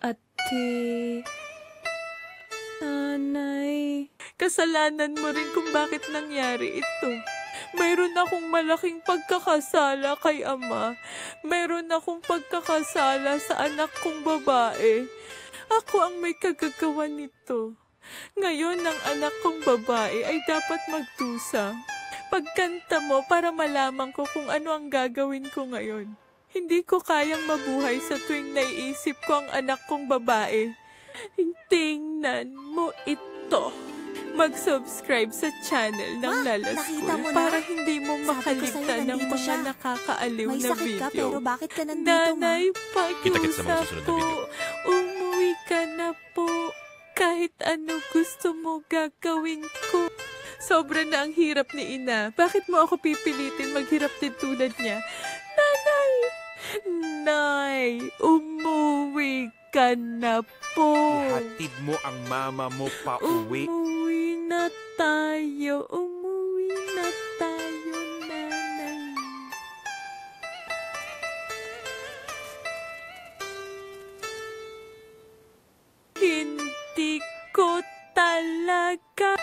Ate, nanay, kasalanan mo rin kung bakit nangyari ito. Mayroon akong malaking pagkakasala kay ama. Mayroon akong pagkakasala sa anak kong babae. Ako ang may kagagawa nito. Ngayon, ang anak kong babae ay dapat magdusa. Pagkanta mo para malaman ko kung ano ang gagawin ko ngayon. Hindi ko kayang mabuhay sa tuwing naiisip ko ang anak kong babae. Tingnan mo ito. Mag-subscribe sa channel ng Lala School para hindi mo makaligtan ng mga nakakaaliw na video. Ka, pero bakit ka nandito, Nanay, Kita-kits sa mga pakiusap susunod na po. video. Umuwi ka na po. Kahit ano gusto mo gagawin ko. Sobra na ang hirap ni Ina. Bakit mo ako pipilitin maghirap din tulad niya? Nanay! Nay, umuwi ka na po. Ihatid mo ang mama mo pa uwi. Umuwi na tayo. Umuwi na tayo, nanay. Hindi ko talaga.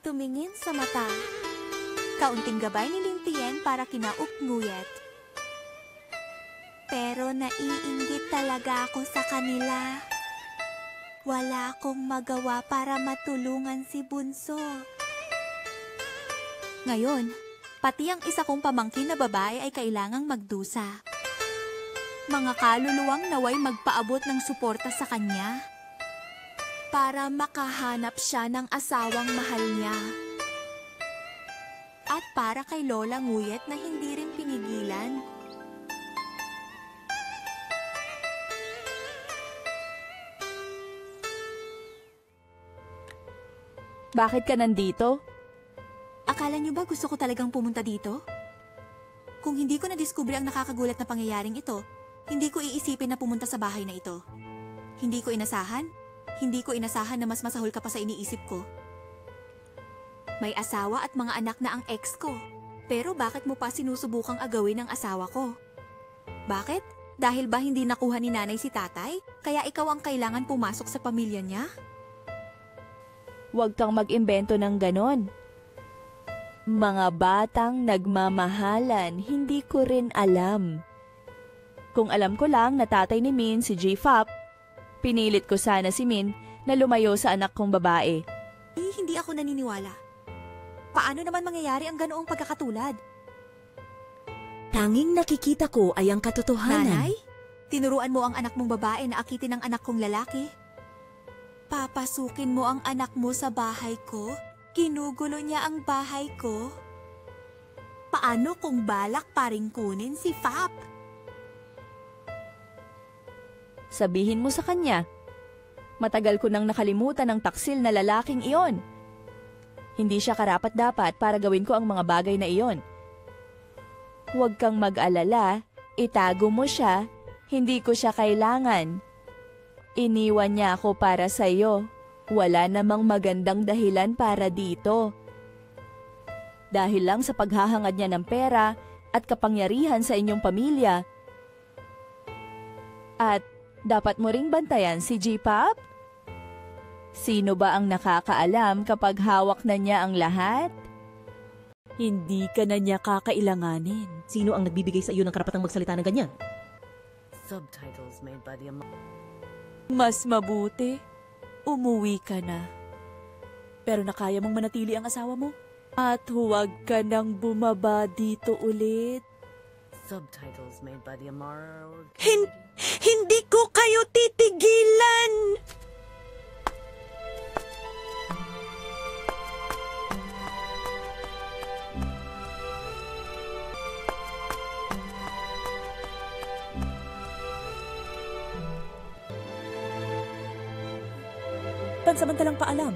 Tumingin sa mata. Kaunting gabay ni Lintien para kinaupnguyet. Pero naiinggit talaga ako sa kanila. Wala akong magawa para matulungan si Bunso. Ngayon, pati ang isa kong pamangkin na babae ay kailangang magdusa. Mga kaluluwang naway magpaabot ng suporta sa kanya para makahanap siya ng asawang mahal niya. At para kay Lola Nguyet na hindi rin pinigilan. Bakit ka nandito? Akala niyo ba gusto ko talagang pumunta dito? Kung hindi ko nadiskubre ang nakakagulat na pangyayaring ito, hindi ko iisipin na pumunta sa bahay na ito. Hindi ko inasahan na mas masahol ka pa sa iniisip ko. May asawa at mga anak na ang ex ko. Pero bakit mo pa sinusubukang agawin ang asawa ko? Bakit? Dahil ba hindi nakuha ni nanay si tatay? Kaya ikaw ang kailangan pumasok sa pamilya niya? Huwag kang mag-imbento ng ganon. Mga batang nagmamahalan, hindi ko rin alam. Kung alam ko lang na tatay ni Min si J-Fop, pinilit ko sana si Min na lumayo sa anak kong babae. Hindi ako naniniwala. Paano naman mangyayari ang ganoong pagkakatulad? Tanging nakikita ko ay ang katotohanan. Nanay, tinuruan mo ang anak mong babae na akitin ang anak kong lalaki. Papasukin mo ang anak mo sa bahay ko? Ginugulo niya ang bahay ko? Paano kung balak pa rin kunin si Fap? Sabihin mo sa kanya, matagal ko nang nakalimutan ang taksil na lalaking iyon. Hindi siya karapat-dapat para gawin ko ang mga bagay na iyon. Huwag kang mag-alala, itago mo siya, hindi ko siya kailangan. Iniwan niya ako para sa'yo. Wala namang magandang dahilan para dito. Dahil lang sa paghahangad niya ng pera at kapangyarihan sa inyong pamilya. At dapat mo ring bantayan si J-Pop? Sino ba ang nakakaalam kapag hawak na niya ang lahat? Hindi ka na niya kakailanganin. Sino ang nagbibigay sa iyo ng karapatang magsalita ng ganyan? Subtitles made by the Mas mabuti, umuwi ka na. Pero nakaya mong manatili ang asawa mo? At huwag ka nang bumaba dito ulit. Subtitles made by the Amaro. Hindi ko kayo titigilan! Pansamantalang paalam.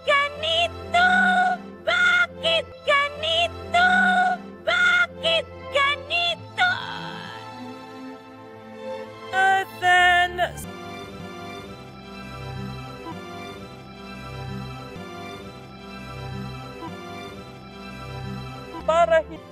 Ganito! Bakit ganito? Bakit maniwala para hindi